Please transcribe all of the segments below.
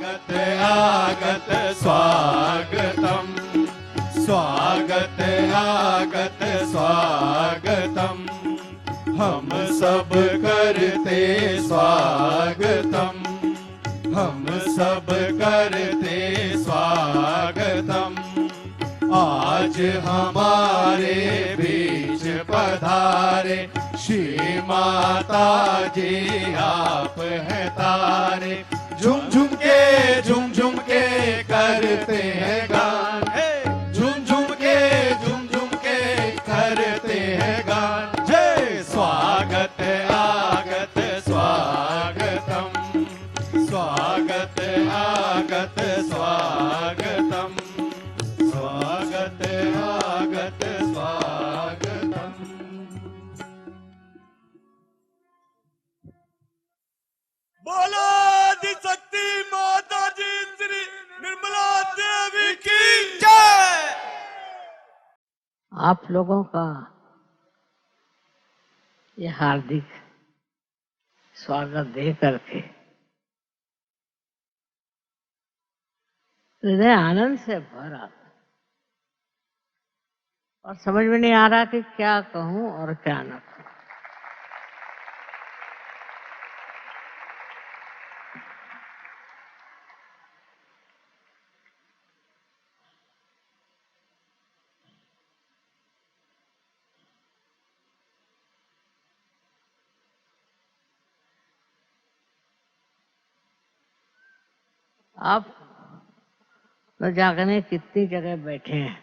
आगत स्वागतम, स्वागत आगत स्वागतम, हम सब करते स्वागतम, हम सब करते स्वागतम। आज हमारे बीच पधारे श्री माता जी आप हैं तारे, झुम झुम के करते हैं गान, झुम झुम के करते हैं गान। जय स्वागत आगत स्वागतम, स्वागत आगत स्वागतम, स्वागत आगत स्वागतम। बोलो आदिशक्ति माता जी श्री निर्मला देवी की जय। आप लोगों का ये हार्दिक स्वागत दे करके हृदय आनंद से भर आता और समझ में नहीं आ रहा कि क्या कहूं और क्या न कहूं। आप न जागने कितनी जगह बैठे हैं,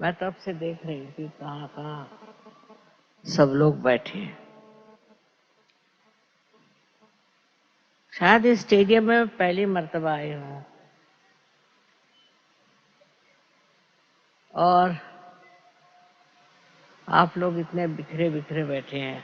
मैं तब से देख रही थी कहाँ कहाँ सब लोग बैठे हैं। शायद इस स्टेडियम में पहली मर्तबा आई हूँ और आप लोग इतने बिखरे बिखरे बैठे हैं।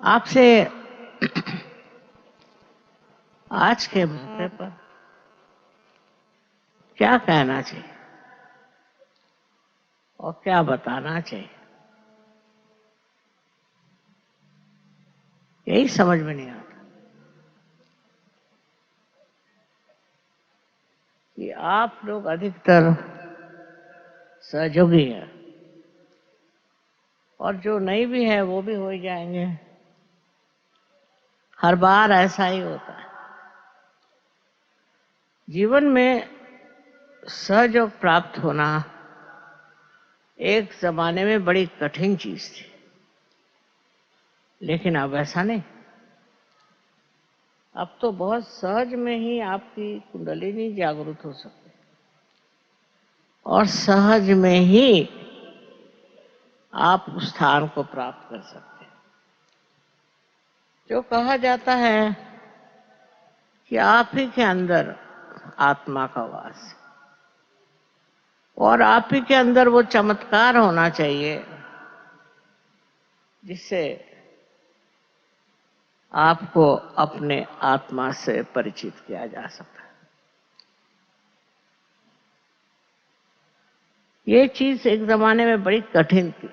आपसे आज के मौके पर क्या कहना चाहिए और क्या बताना चाहिए, यही समझ में नहीं आता कि आप लोग अधिकतर सहयोगी हैं और जो नहीं भी है वो भी हो जाएंगे। हर बार ऐसा ही होता है। जीवन में सहयोग प्राप्त होना एक जमाने में बड़ी कठिन चीज थी, लेकिन अब ऐसा नहीं। अब तो बहुत सहज में ही आपकी कुंडलिनी जागृत हो सकती है और सहज में ही आप उस स्थान को प्राप्त कर सकते हैं। जो कहा जाता है कि आप ही के अंदर आत्मा का वास है और आप ही के अंदर वो चमत्कार होना चाहिए जिससे आपको अपने आत्मा से परिचित किया जा सकता है। ये चीज एक जमाने में बड़ी कठिन थी।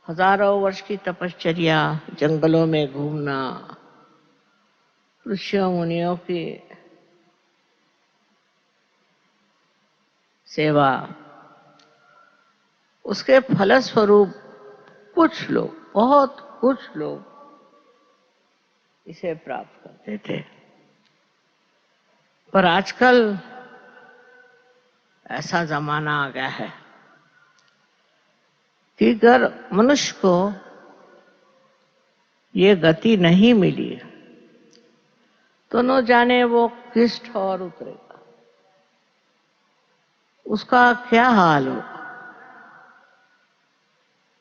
हजारों वर्ष की तपश्चर्या, जंगलों में घूमना, ऋषियों मुनियों की सेवा, उसके फलस्वरूप कुछ लोग, बहुत कुछ लोग इसे प्राप्त करते थे। पर आजकल ऐसा जमाना आ गया है कि अगर मनुष्य को ये गति नहीं मिली तो न जाने वो किस ठौर उतरेगा, उसका क्या हाल होगा।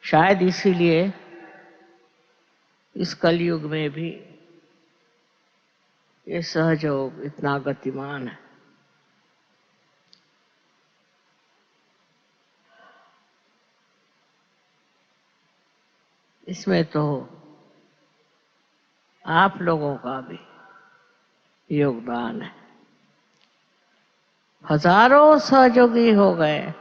शायद इसीलिए इस कलयुग में भी ये सहयोग इतना गतिमान है। इसमें तो आप लोगों का भी योगदान है। हजारों सहयोगी हो गए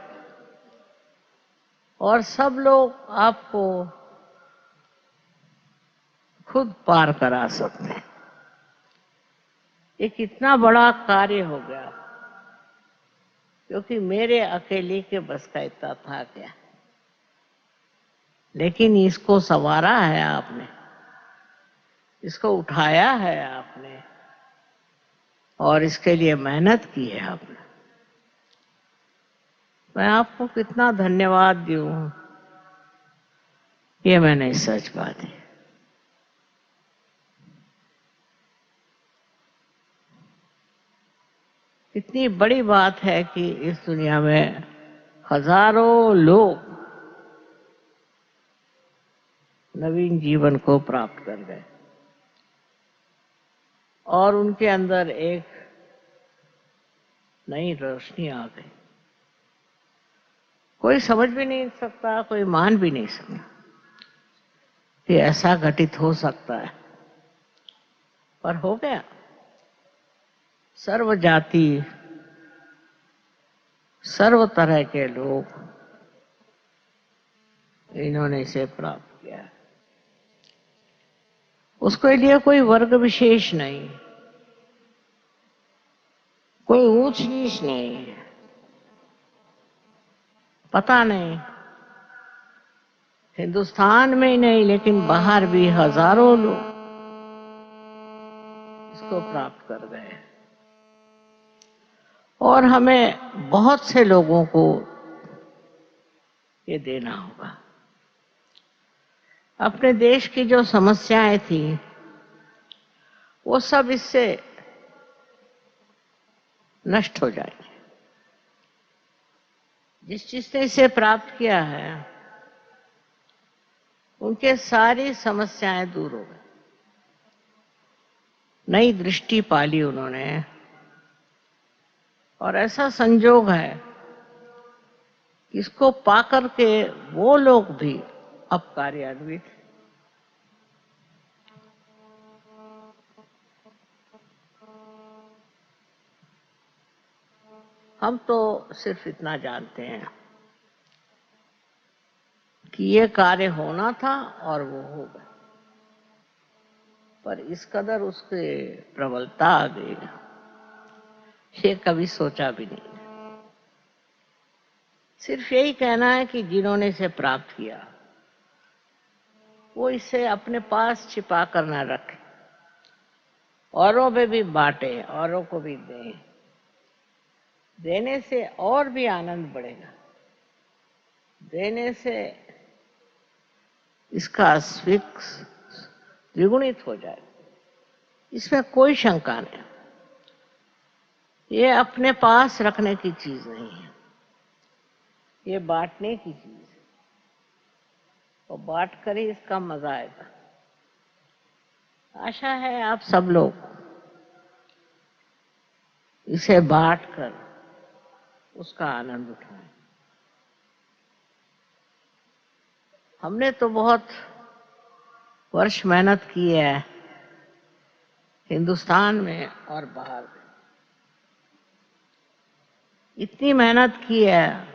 और सब लोग आपको खुद पार करा सकते हैं। ये कितना बड़ा कार्य हो गया, क्योंकि मेरे अकेले के बस का इतना था क्या। लेकिन इसको संवारा है आपने, इसको उठाया है आपने और इसके लिए मेहनत की है आपने। मैं आपको कितना धन्यवाद दूं, ये मैं नहीं सच बात है। इतनी बड़ी बात है कि इस दुनिया में हजारों लोग नवीन जीवन को प्राप्त कर गए और उनके अंदर एक नई रोशनी आ गई। कोई समझ भी नहीं सकता, कोई मान भी नहीं सकता कि ऐसा घटित हो सकता है, पर हो गया। सर्व जाति, सर्व तरह के लोग इन्होंने इसे प्राप्त किया। उसके लिए कोई वर्ग विशेष नहीं, कोई ऊंच नीच नहीं, पता नहीं हिंदुस्तान में ही नहीं लेकिन बाहर भी हजारों लोग इसको प्राप्त कर गए। और हमें बहुत से लोगों को ये देना होगा। अपने देश की जो समस्याएं थी वो सब इससे नष्ट हो जाएगी। जिसने इसे प्राप्त किया है उनके सारी समस्याएं दूर हो गई, नई दृष्टि पाली उन्होंने। और ऐसा संजोग है कि इसको पाकर के वो लोग भी अब कार्यान्वित। हम तो सिर्फ इतना जानते हैं कि ये कार्य होना था और वो हो गया, पर इस कदर उसके प्रबलता आ गई, ये कभी सोचा भी नहीं। सिर्फ यही कहना है कि जिन्होंने इसे प्राप्त किया वो इसे अपने पास छिपा कर ना रखे, औरों पे भी बांटे, औरों को भी दें। देने से और भी आनंद बढ़ेगा, देने से इसका स्विक द्विगुणित हो जाएगा, इसमें कोई शंका नहीं। ये अपने पास रखने की चीज नहीं है, ये बांटने की चीज है, और बांट कर ही इसका मजा आएगा। आशा है आप सब लोग इसे बांट कर उसका आनंद उठाएं। हमने तो बहुत वर्ष मेहनत की है हिंदुस्तान में और बाहर में, इतनी मेहनत की है,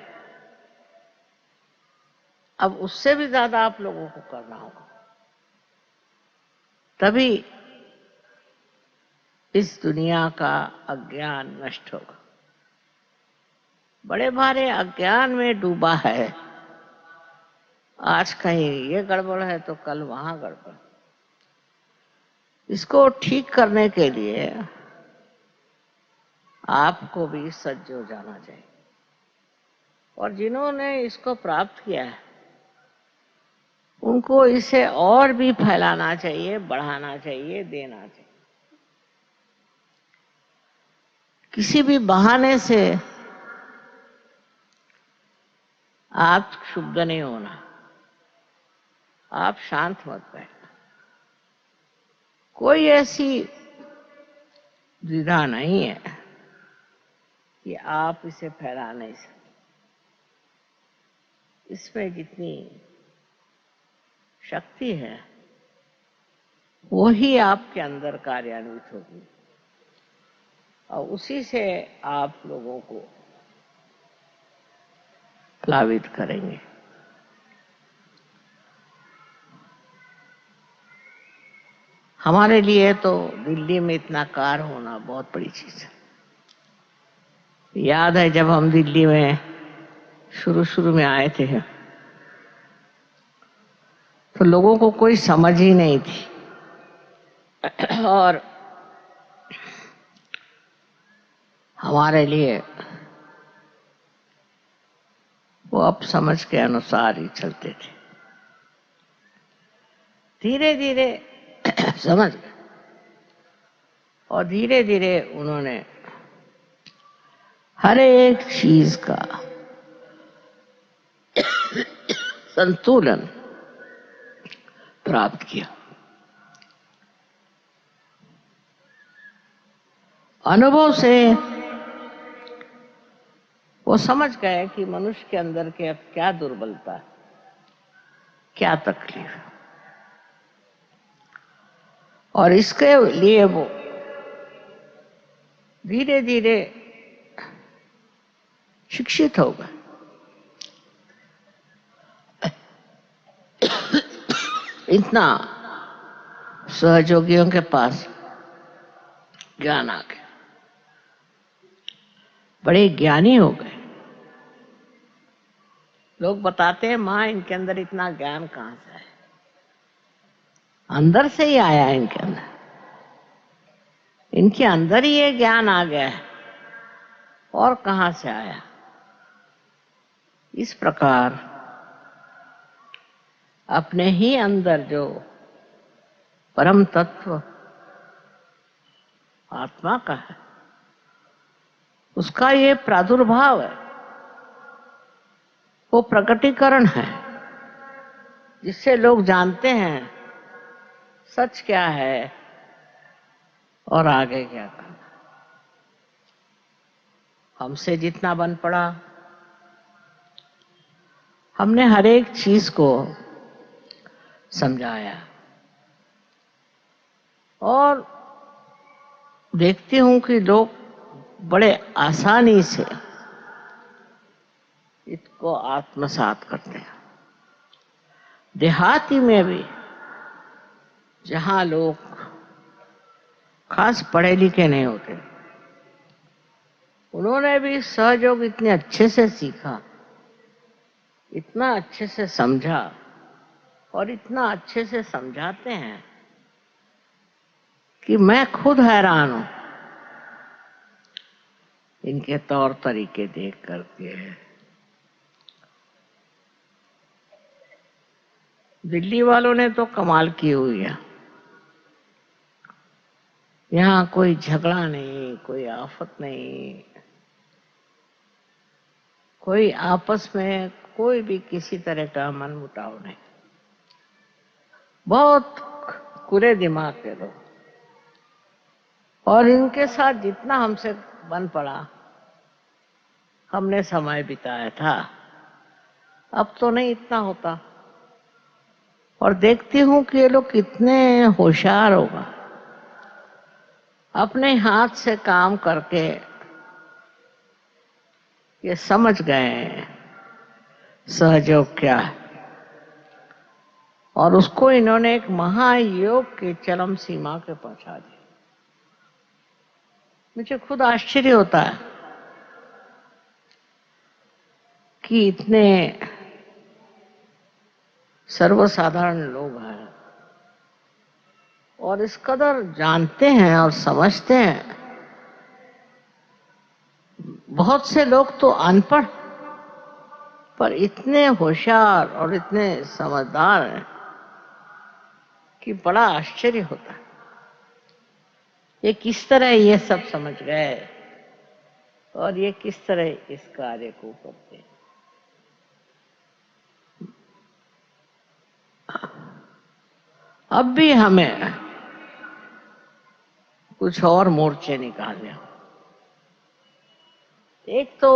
अब उससे भी ज्यादा आप लोगों को करना होगा, तभी इस दुनिया का अज्ञान नष्ट होगा। बड़े भारे अज्ञान में डूबा है, आज कहीं ये गड़बड़ है तो कल वहां गड़बड़। इसको ठीक करने के लिए आपको भी सज्ज हो जाना चाहिए, और जिन्होंने इसको प्राप्त किया है उनको इसे और भी फैलाना चाहिए, बढ़ाना चाहिए, देना चाहिए। किसी भी बहाने से आप क्षुब्ध नहीं होना, आप शांत मत बैठना। कोई ऐसी द्विधा नहीं है कि आप इसे फैला नहीं सकते। इसमें जितनी शक्ति है वो ही आपके अंदर कार्यान्वित होगी। और उसी से आप लोगों को प्लावित करेंगे। हमारे लिए तो दिल्ली में इतना कार होना बहुत बड़ी चीज है। याद है जब हम दिल्ली में शुरू में आए थे तो लोगों को कोई समझ ही नहीं थी, और हमारे लिए वो अब समझ के अनुसार ही चलते थे। धीरे धीरे समझ गए और धीरे धीरे उन्होंने हर एक चीज का संतुलन प्राप्त किया। अनुभव से वो समझ गए कि मनुष्य के अंदर के अब क्या दुर्बलता है, क्या तकलीफ है, और इसके लिए वो धीरे धीरे शिक्षित हो गए। इतना सहयोगियों के पास ज्ञान आ गया, बड़े ज्ञानी हो गए। लोग बताते हैं माँ इनके अंदर इतना ज्ञान कहाँ से है? अंदर से ही आया है इनके अंदर, इनके अंदर ही ये ज्ञान आ गया है, और कहाँ से आया? इस प्रकार अपने ही अंदर जो परम तत्व आत्मा का है, उसका ये प्रादुर्भाव है, वो प्रकटीकरण है, जिससे लोग जानते हैं सच क्या है और आगे क्या करना। हमसे जितना बन पड़ा, हमने हर एक चीज को समझाया, और देखती हूं कि लोग बड़े आसानी से इसको आत्मसात करते हैं। देहाती में भी जहां लोग खास पढ़े लिखे नहीं होते, उन्होंने भी सहयोग इतने अच्छे से सीखा, इतना अच्छे से समझा, और इतना अच्छे से समझाते हैं कि मैं खुद हैरान हूं इनके तौर तरीके देख करके। दिल्ली वालों ने तो कमाल की हुई है। यहाँ कोई झगड़ा नहीं, कोई आफत नहीं, कोई आपस में कोई भी किसी तरह का मनमुटाव नहीं। बहुत खुले दिमाग के लोग, और इनके साथ जितना हमसे बन पड़ा, हमने समय बिताया था, अब तो नहीं इतना होता। और देखती हूं कि ये लोग कितने होशियार होगा, अपने हाथ से काम करके ये समझ गए सहयोग क्या है, और उसको इन्होंने एक महायोग की चरम सीमा के पहुंचा दिया। मुझे खुद आश्चर्य होता है कि इतने सर्वसाधारण लोग हैं और इस कदर जानते हैं और समझते हैं। बहुत से लोग तो अनपढ़ पर इतने होशियार और इतने समझदार हैं कि बड़ा आश्चर्य होता है। ये किस तरह ये सब समझ गए और ये किस तरह इस कार्य को करते हैं। अब भी हमें कुछ और मोर्चे निकालने हो। एक तो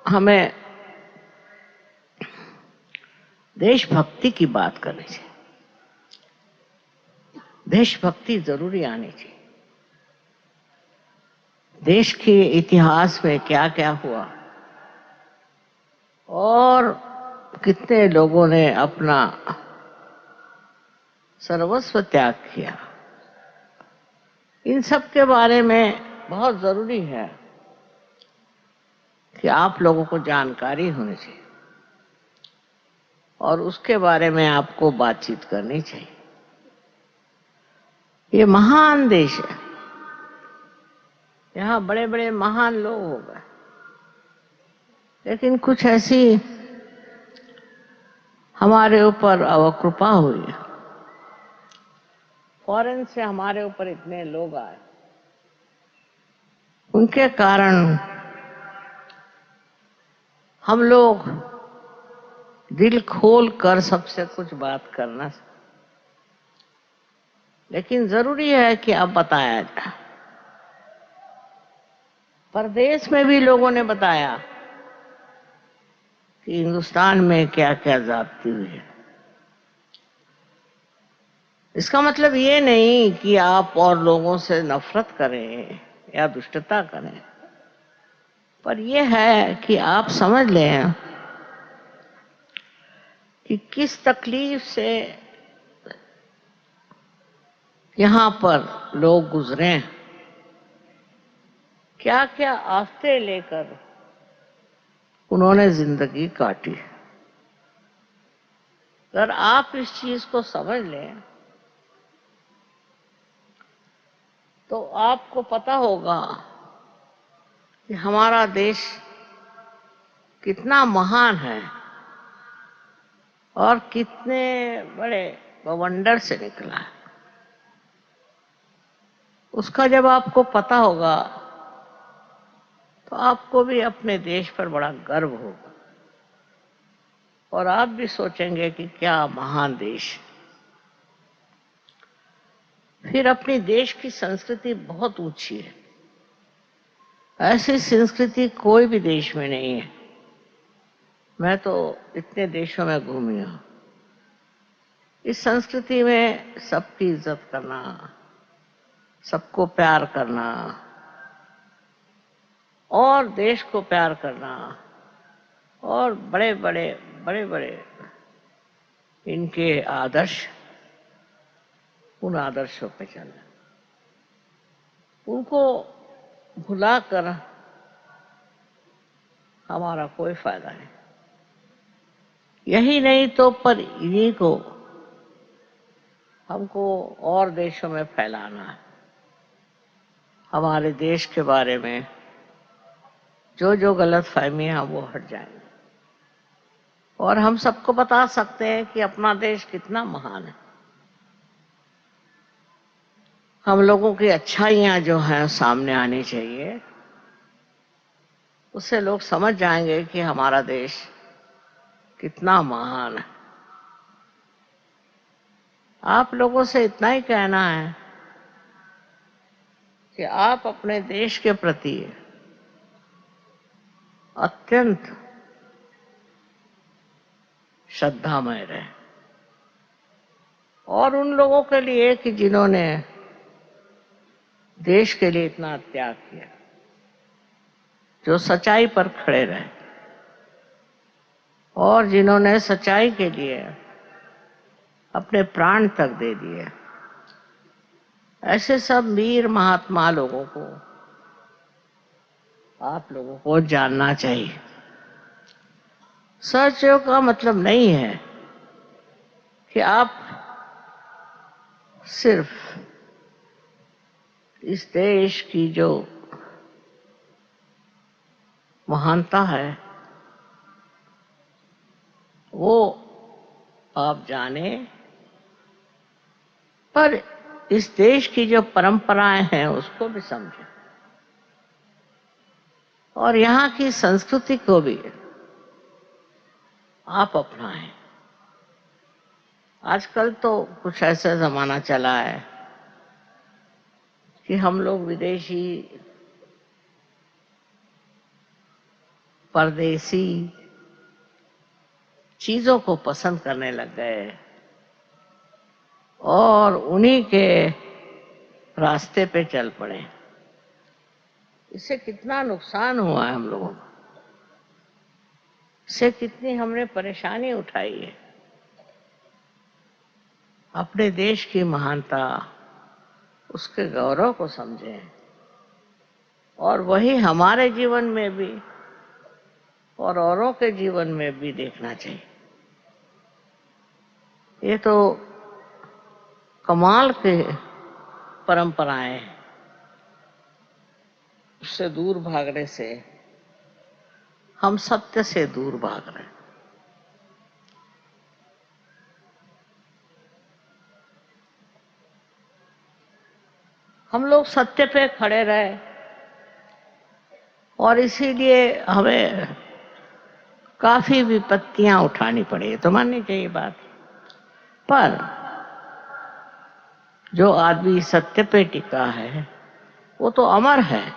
हमें देशभक्ति की बात करनी चाहिए, देशभक्ति जरूरी आनी चाहिए। देश के इतिहास में क्या क्या हुआ और कितने लोगों ने अपना सर्वस्व त्याग किया, इन सब के बारे में बहुत जरूरी है कि आप लोगों को जानकारी होनी चाहिए और उसके बारे में आपको बातचीत करनी चाहिए। ये महान देश है, यहाँ बड़े बड़े महान लोग हो गए, लेकिन कुछ ऐसी हमारे ऊपर अवकृपा हुई, फॉरेन से हमारे ऊपर इतने लोग आए, उनके कारण हम लोग दिल खोल कर सबसे कुछ बात करना, लेकिन जरूरी है कि अब बताया जाए। परदेश में भी लोगों ने बताया कि हिंदुस्तान में क्या क्या ज्यादती हुई है। इसका मतलब ये नहीं कि आप और लोगों से नफरत करें या दुष्टता करें, पर यह है कि आप समझ लें कि किस तकलीफ से यहाँ पर लोग गुजरे हैं, क्या क्या आफतें लेकर उन्होंने जिंदगी काटी। अगर आप इस चीज को समझ लें तो आपको पता होगा कि हमारा देश कितना महान है और कितने बड़े बवंडर से निकला है। उसका जब आपको पता होगा तो आपको भी अपने देश पर बड़ा गर्व होगा और आप भी सोचेंगे कि क्या महान देश। फिर अपनी देश की संस्कृति बहुत ऊंची है, ऐसी संस्कृति कोई भी देश में नहीं है। मैं तो इतने देशों में घूमी हूं। इस संस्कृति में सबकी इज्जत करना, सबको प्यार करना और देश को प्यार करना और बड़े बड़े इनके आदर्श, उन आदर्शों पे चलना, उनको भुलाकर हमारा कोई फायदा नहीं। यही नहीं तो पर इन्हीं को हमको और देशों में फैलाना है। हमारे देश के बारे में जो जो गलत फहमियां वो हट जाएंगी और हम सबको बता सकते हैं कि अपना देश कितना महान है। हम लोगों की अच्छाइयां जो हैं सामने आनी चाहिए, उससे लोग समझ जाएंगे कि हमारा देश कितना महान है। आप लोगों से इतना ही कहना है कि आप अपने देश के प्रति अत्यंत श्रद्धामय रहे और उन लोगों के लिए कि जिन्होंने देश के लिए इतना त्याग किया, जो सच्चाई पर खड़े रहे और जिन्होंने सच्चाई के लिए अपने प्राण तक दे दिए, ऐसे सब वीर महात्मा लोगों को आप लोगों को जानना चाहिए। सहयोग का मतलब नहीं है कि आप सिर्फ इस देश की जो महानता है वो आप जाने, पर इस देश की जो परंपराएं हैं उसको भी समझें और यहाँ की संस्कृति को भी आप अपनाएं। आजकल तो कुछ ऐसा जमाना चला है कि हम लोग विदेशी, परदेसी चीजों को पसंद करने लग गए और उन्हीं के रास्ते पे चल पड़े। इससे कितना नुकसान हुआ है हम लोगों को, इससे कितनी हमने परेशानी उठाई है। अपने देश की महानता, उसके गौरव को समझें और वही हमारे जीवन में भी और औरों के जीवन में भी देखना चाहिए। ये तो कमाल के परंपराएं हैं। उससे दूर भागने से हम सत्य से दूर भाग रहे हैं। हम लोग सत्य पे खड़े रहे और इसीलिए हमें काफी विपत्तियां उठानी पड़ी, ये तो माननी चाहिए बात। पर जो आदमी सत्य पे टिका है वो तो अमर है,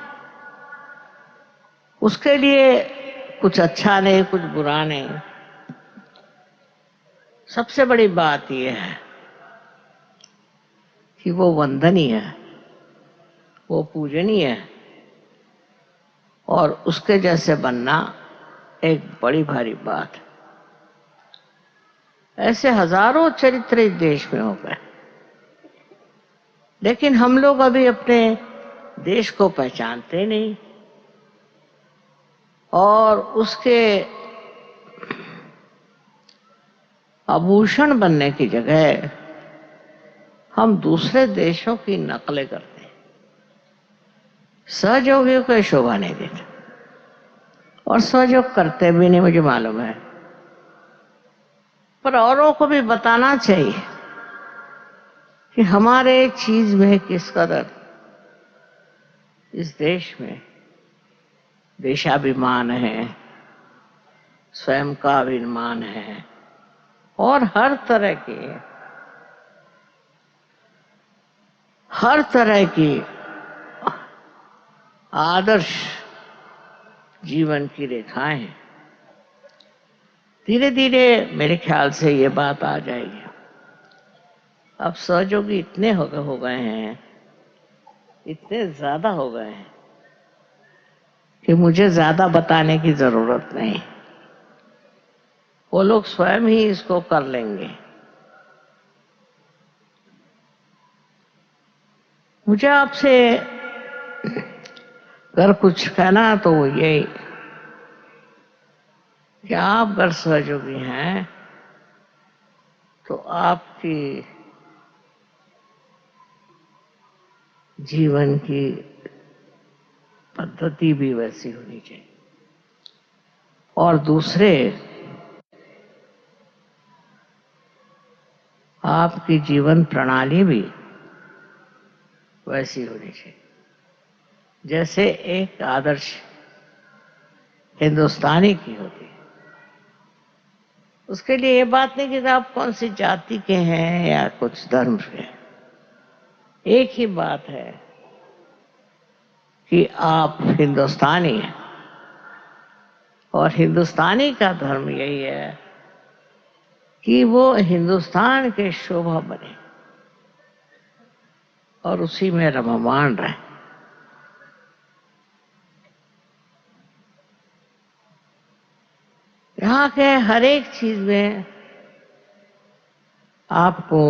उसके लिए कुछ अच्छा नहीं, कुछ बुरा नहीं। सबसे बड़ी बात यह है कि वो वंदनीय है, वो पूजनीय है और उसके जैसे बनना एक बड़ी भारी बात है। ऐसे हजारों चरित्र इस देश में हो गए, लेकिन हम लोग अभी अपने देश को पहचानते नहीं और उसके आभूषण बनने की जगह हम दूसरे देशों की नकलें करते हैं। सहयोगियों को शोभा नहीं देता और सहयोग करते भी नहीं, मुझे मालूम है। पर औरों को भी बताना चाहिए कि हमारे चीज में किस कदर इस देश में देशाभिमान है, स्वयं का अभिमान है और हर तरह की आदर्श जीवन की रेखाएं हैं। धीरे धीरे मेरे ख्याल से ये बात आ जाएगी। अब सहयोगी इतने हो गए हैं, इतने ज्यादा हो गए हैं कि मुझे ज्यादा बताने की जरूरत नहीं, वो लोग स्वयं ही इसको कर लेंगे। मुझे आपसे अगर कुछ कहना तो वो यही कि आप अगर सहयोगी हैं तो आपकी जीवन की पद्धति भी वैसी होनी चाहिए और दूसरे आपकी जीवन प्रणाली भी वैसी होनी चाहिए जैसे एक आदर्श हिंदुस्तानी की होती है। उसके लिए ये बात नहीं कि आप कौन सी जाति के हैं या कुछ धर्म के हैं। एक ही बात है कि आप हिंदुस्तानी हैं और हिंदुस्तानी का धर्म यही है कि वो हिंदुस्तान के शोभा बने और उसी में रममाण रहे। यहाँ के हर एक चीज में आपको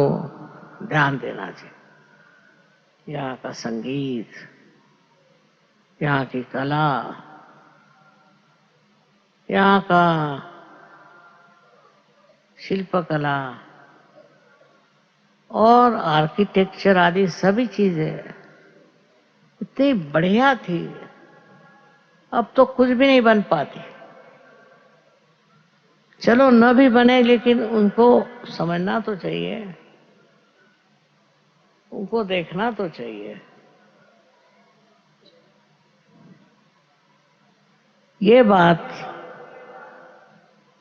ध्यान देना चाहिए। यहाँ का संगीत, यहाँ की कला, यहाँ का शिल्पकला और आर्किटेक्चर आदि सभी चीजें इतनी बढ़िया थी, अब तो कुछ भी नहीं बन पाती। चलो न भी बने लेकिन उनको समझना तो चाहिए, उनको देखना तो चाहिए। ये बात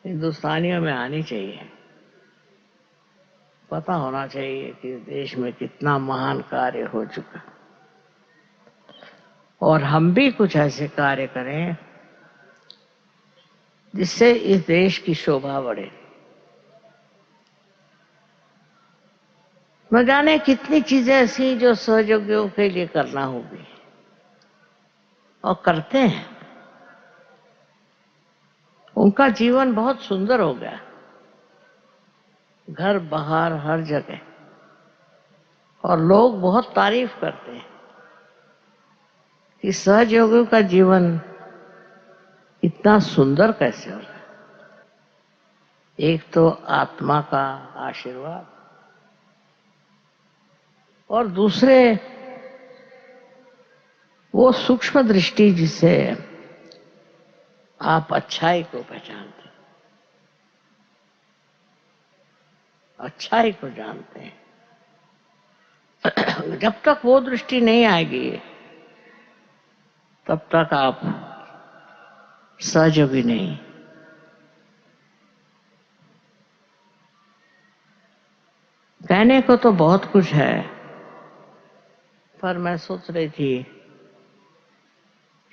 हिंदुस्तानियों में आनी चाहिए, पता होना चाहिए कि देश में कितना महान कार्य हो चुका और हम भी कुछ ऐसे कार्य करें जिससे इस देश की शोभा बढ़े। न जाने कितनी चीजें ऐसी जो सहयोगियों के लिए करना होगी, और करते हैं, उनका जीवन बहुत सुंदर हो गया। घर बाहर हर जगह, और लोग बहुत तारीफ करते हैं कि सहयोगियों का जीवन इतना सुंदर कैसे हो रहा है। एक तो आत्मा का आशीर्वाद, और दूसरे वो सूक्ष्म दृष्टि जिससे आप अच्छाई को पहचानते हैं, अच्छाई को जानते हैं। जब तक वो दृष्टि नहीं आएगी तब तक आप सहयोगी नहीं। कहने को तो बहुत कुछ है, पर मैं सोच रही थी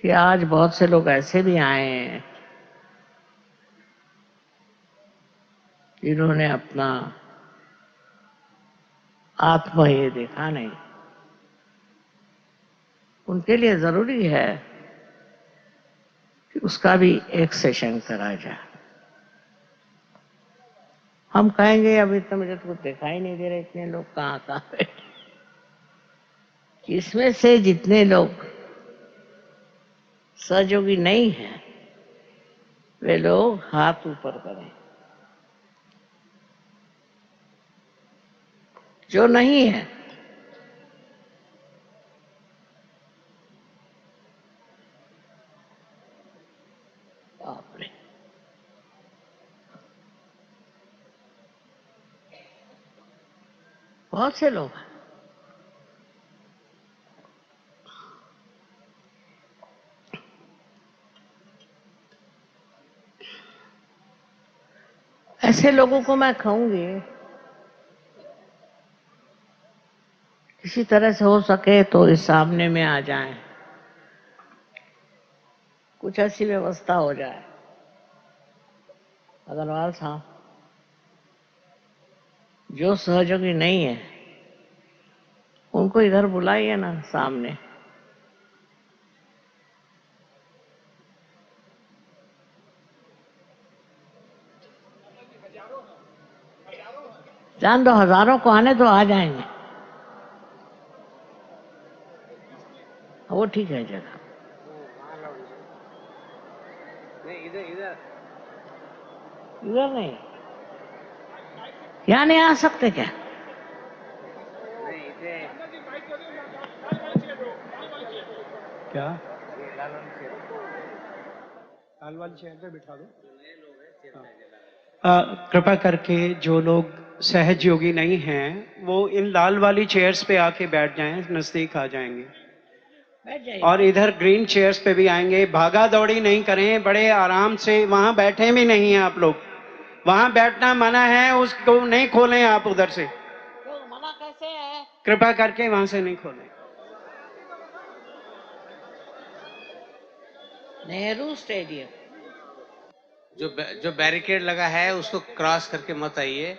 कि आज बहुत से लोग ऐसे भी आए हैं जिन्होंने अपना आत्मा ये देखा नहीं। उनके लिए जरूरी है कि उसका भी एक सेशन करा जाए। हम कहेंगे अभी तो मुझे तो कुछ दिखाई नहीं दे रहे, इतने लोग कहाँ कहाँ बैठे। इसमें से जितने लोग सहयोगी नहीं हैं वे लोग हाथ ऊपर करें। जो नहीं है बाप रे, बहुत से लोग हैं। ऐसे लोगों को मैं कहूंगी किसी तरह से हो सके तो इस सामने में आ जाएं, कुछ ऐसी व्यवस्था हो जाए। अग्रवाल साहब, जो सहयोगी नहीं है उनको इधर बुलाइए ना सामने। जान दो, हजारों को आने तो आ जाएंगे, वो ठीक है जगह। इधर नहीं, यहाँ नहीं आ सकते क्या? क्या लाल वाली चेयर पे बिठा दो। कृपा करके जो लोग सहयोगी नहीं हैं वो इन लाल वाली चेयर्स पे आके बैठ जाएं, नजदीक आ जाएंगे। बैठ जाइए। और इधर ग्रीन चेयर्स पे भी आएंगे। भागा दौड़ी नहीं करें, बड़े आराम से वहां बैठे भी नहीं हैं आप लोग। वहां बैठना मना है, उसको नहीं खोलें आप उधर से। तो मना कैसे है? कृपा करके वहां से नहीं खोलें। नेहरू स्टेडियम। जो बैरिकेड लगा है उसको क्रॉस करके मत आइए।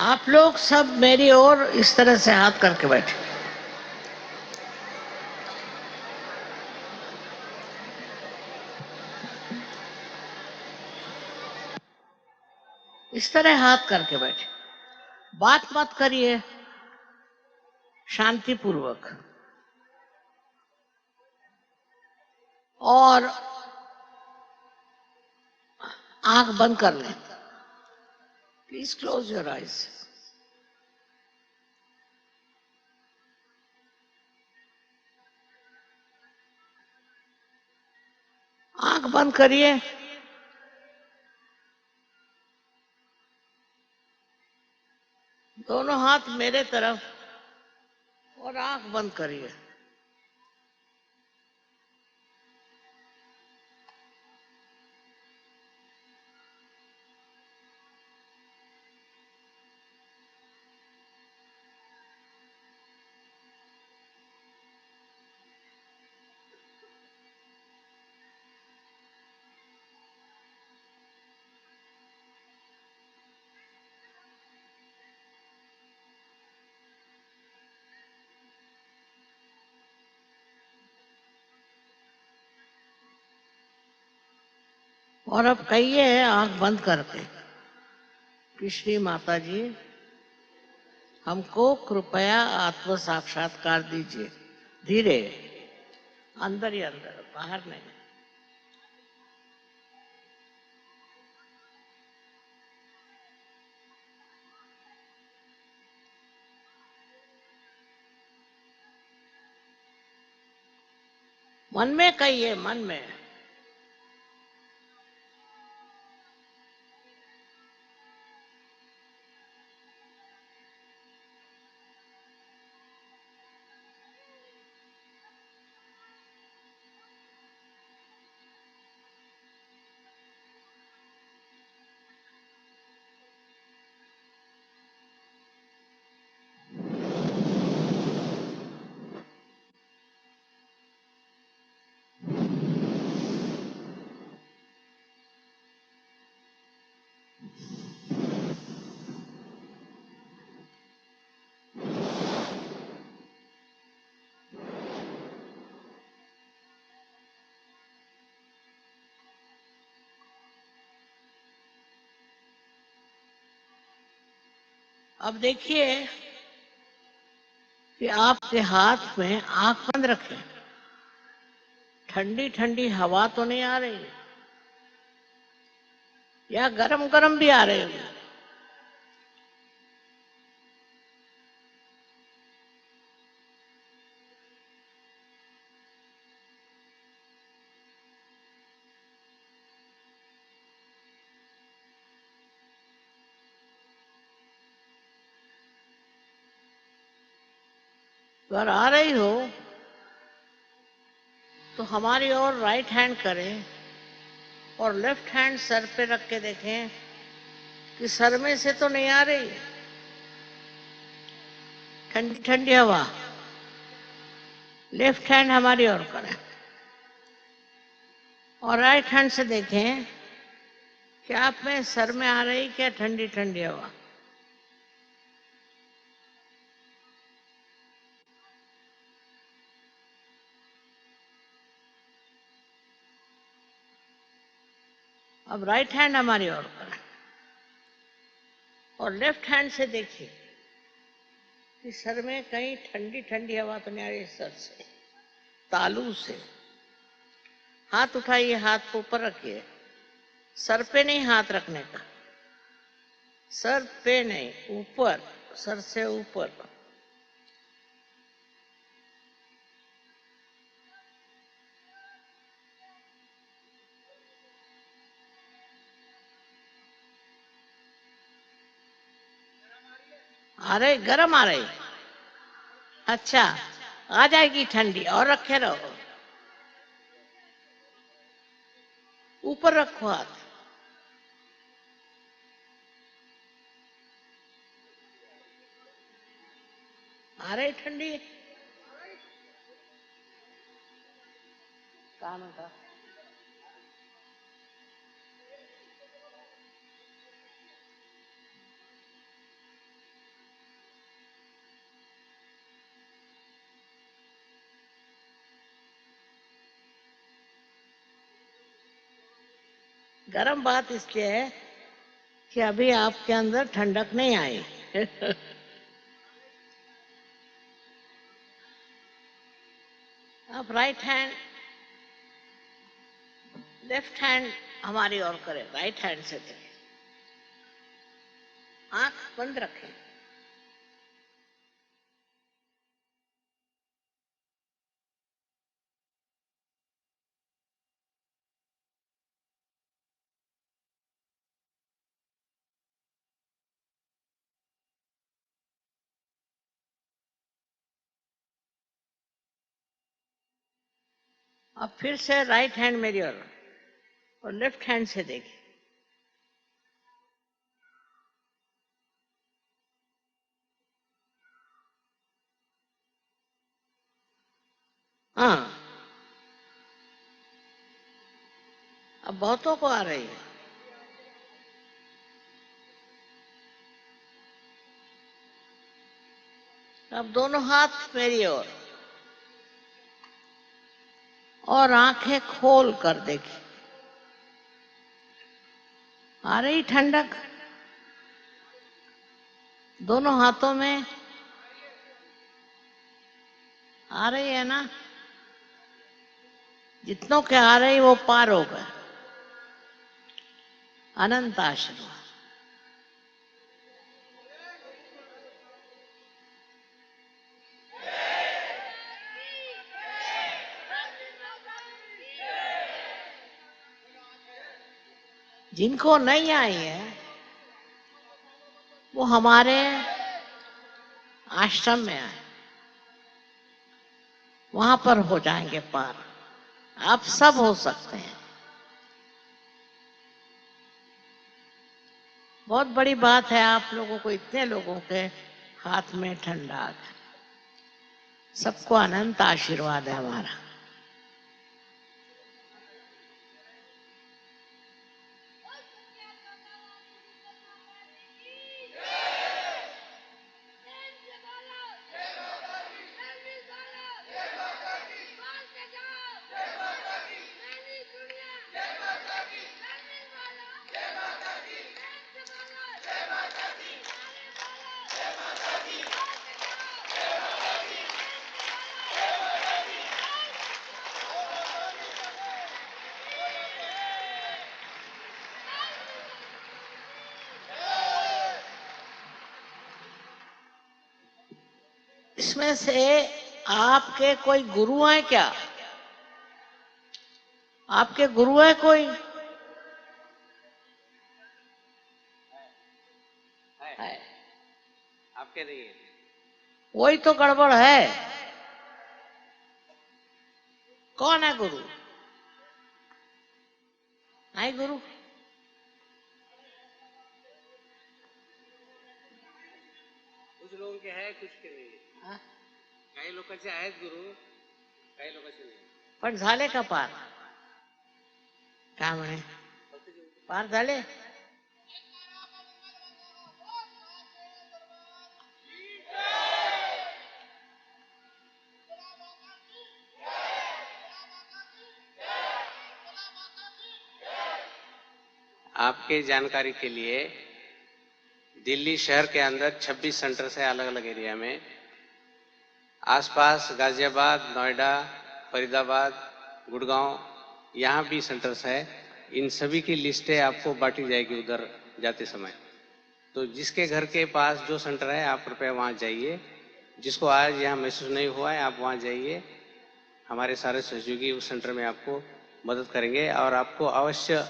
आप लोग सब मेरी ओर इस तरह से हाथ करके बैठे। इस तरह हाथ करके बैठे, बात मत करिए, शांतिपूर्वक। और आंख बंद कर लें। Please close your eyes. आंख बंद करिए। दोनों हाथ मेरे तरफ और आंख बंद करिए। और अब कहिए आंख बंद करके कि श्री माता जी हमको कृपया आत्म साक्षात्कार दीजिए। धीरे, अंदर ही अंदर, बाहर नहीं। मन में कहिए, मन में। अब देखिए कि आपके हाथ में आंख बंद रखें। ठंडी ठंडी हवा तो नहीं आ रही या गरम गरम भी आ रही है? अगर आ रही हो तो हमारी ओर राइट हैंड करें और लेफ्ट हैंड सर पे रख के देखें कि सर में से तो नहीं आ रही ठंडी ठंडी हवा। लेफ्ट हैंड हमारी ओर करें और राइट हैंड से देखें कि आप में सर में आ रही क्या ठंडी ठंडी हवा। अब राइट हैंड हमारी ओर करें और लेफ्ट हैंड से देखिए कि सर में कहीं ठंडी ठंडी हवा तो नहीं आ रही। सर से, तालू से हाथ उठाइए, हाथ को ऊपर रखिए। सर पे नहीं हाथ रखने का, सर पे नहीं, ऊपर, सर से ऊपर। आ रही, गरम आ रही? अच्छा, आ जाएगी ठंडी, और रखे रहो। ऊपर रखो हाथ। आ रही ठंडी? काम था। गरम बात इसलिए है कि अभी आपके अंदर ठंडक नहीं आई। आप राइट हैंड, लेफ्ट हैंड हमारी ओर करें, राइट हैंड से दें। आंख बंद रखें। अब फिर से राइट हैंड मेरी ओर और लेफ्ट हैंड से देखिए। हाँ, अब बहुतों को आ रही है। अब दोनों हाथ मेरी ओर और आंखें खोल कर देखिए। आ रही ठंडक दोनों हाथों में आ रही है ना? जितनों के आ रही वो पार हो गए। अनंत आशीर्वाद। जिनको नहीं आई है वो हमारे आश्रम में आए, वहां पर हो जाएंगे पार। आप सब हो सकते हैं। बहुत बड़ी बात है आप लोगों को, इतने लोगों के हाथ में ठंडा आ गया। सबको अनंत आशीर्वाद है हमारा। इसमें से आपके कोई गुरु हैं क्या? आपके गुरु है कोई? है। आपके नहीं है। वही तो गड़बड़ है। कौन है गुरु? नहीं गुरु। कुछ लोगों के है, कुछ के नहीं है। हाँ? काही लोकांचे आहेत गुरु, काही लोकांचे नाही. पण झाले का पार? काय म्हणे? पार झाले? आपके जानकारी के लिए दिल्ली शहर के अंदर 26 सेंटर्स है अलग अलग एरिया में। आसपास गाजियाबाद, नोएडा, फरीदाबाद, गुड़गांव, यहाँ भी सेंटर्स है। इन सभी की लिस्टें आपको बांटी जाएगी उधर जाते समय। तो जिसके घर के पास जो सेंटर है आप कृपया वहाँ जाइए। जिसको आज यहाँ महसूस नहीं हुआ है आप वहाँ जाइए। हमारे सारे सहयोगी उस सेंटर में आपको मदद करेंगे और आपको अवश्य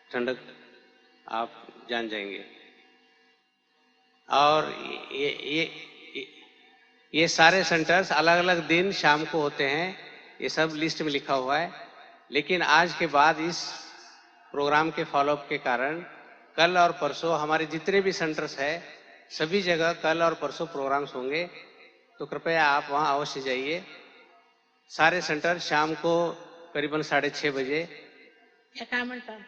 ठंडक आप जान जाएंगे। और ये सारे सेंटर्स अलग अलग दिन शाम को होते हैं, ये सब लिस्ट में लिखा हुआ है। लेकिन आज के बाद इस प्रोग्राम के फॉलोअप के कारण कल और परसों हमारे जितने भी सेंटर्स है सभी जगह कल और परसों प्रोग्राम्स होंगे। तो कृपया आप वहां अवश्य जाइए। सारे सेंटर शाम को करीबन 6:30 बजे। काय म्हणतात?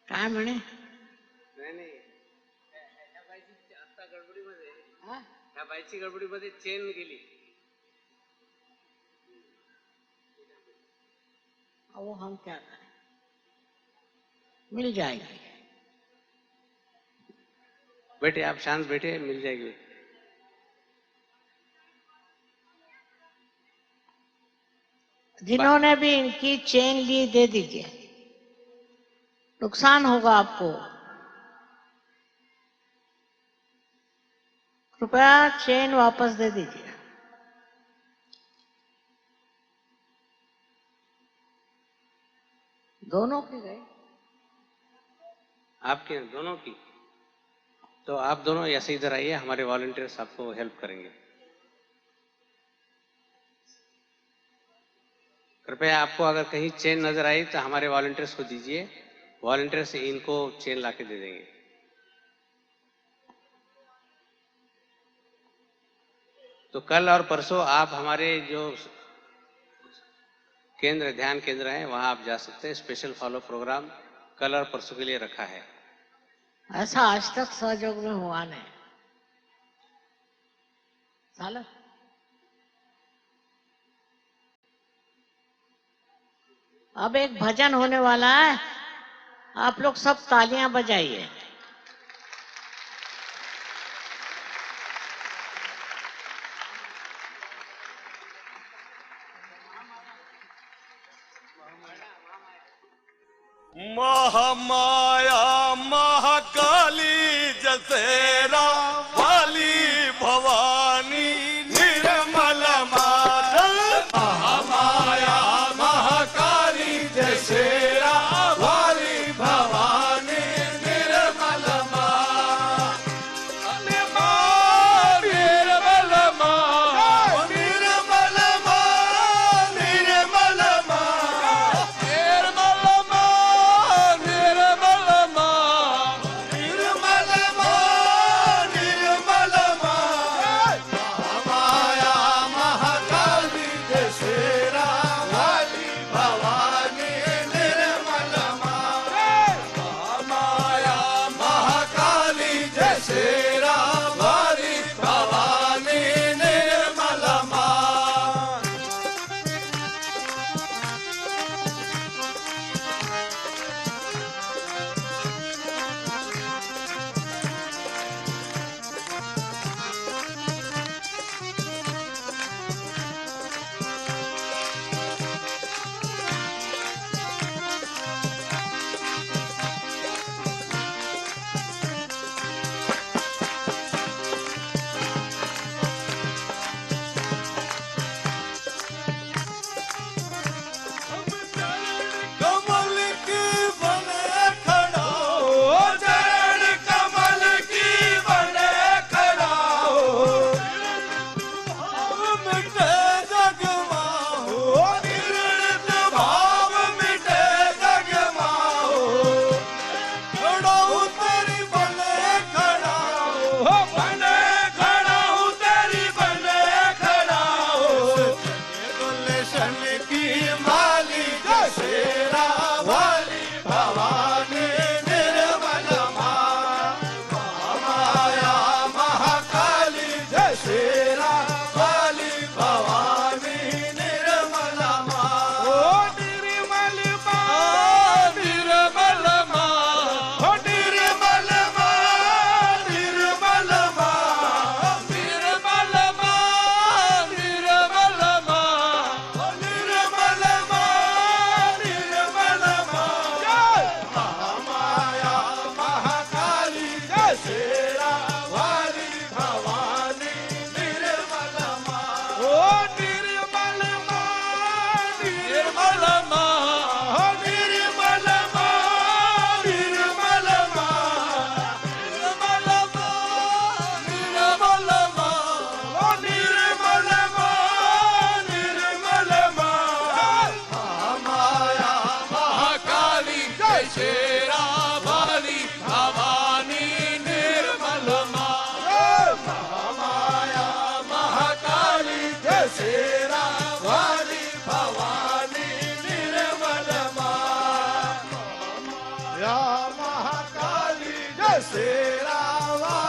काय म्हणे? नाही ह्या बाईची आता गडबडीमध्ये हाँ? ह्या बाईची गडबडीमध्ये चेन गेली। वो हम क्या करें? मिल जाएगी। बेटे आप शांत बैठे, मिल जाएगी। जिन्होंने भी इनकी चेन ली दे दीजिए, नुकसान होगा आपको। कृपया चेन वापस दे दीजिए। दोनों के गए? आपके दोनों की? तो आप दोनों ऐसे इधर आइए, हमारे वॉलंटियर्स आपको हेल्प करेंगे। कृपया आपको अगर कहीं चेन नजर आई तो हमारे वॉलंटियर्स को दीजिए, वॉलंटियर्स इनको चेन लाके दे देंगे। तो कल और परसों आप हमारे जो केंद्र ध्यान केंद्र हैं वहां आप जा सकते हैं। स्पेशल फॉलो प्रोग्राम कल और परसों के लिए रखा है। ऐसा आज तक सहयोग में हुआ नहीं साला। अब एक भजन होने वाला है, आप लोग सब तालियां बजाइए। महामाया महाकाली जसेरा वाली भवानी निर्मल माता। महामाया महाकाली जसेरा वाली भवानी निर्मल मां। निर्मल मां निर्मल मां निर्मल मां निर्मल मां निर्मल मां निर्मल मां। महामाया महाकाली जसेरा वाली भवानी निर्मल मां। महामाया महाकाली जसेरा वाली भवानी निर्मल मां। कमल की बने खड़ा हो, चरण कमल की बने खड़ा हो। भाव मिटे जग माहो, निर्णित भाव मिटे जग माहो। खड़ा हूँ तेरी बने खड़ा हो, बने खड़ा हूँ तेरी बने खड़ा हो। गुलशन की माली जसेरा वाली भवानी निर्मल मां। महामाया महाकाली जसेरा वाली भवानी निर्मल मां। निर्मल मां निर्मल मां निर्मल मां निर्मल मां निर्मल मां निर्मल मां निर्मल मां निर्मल मां। महामाया महाकाली जसेरा वाली भवानी निर्मल मां। निर्मल मां निर्मल मां निर्मल मां निर्मल मां निर्मल मां निर्मल मां निर्मल मां निर्मल मां महामाया महाकाली जसेरा वाली भवानी निर्मल मां। महामाया महाकाली जसेरा वाली भवानी निर्मल मां। या महाकाली जसेरा वाली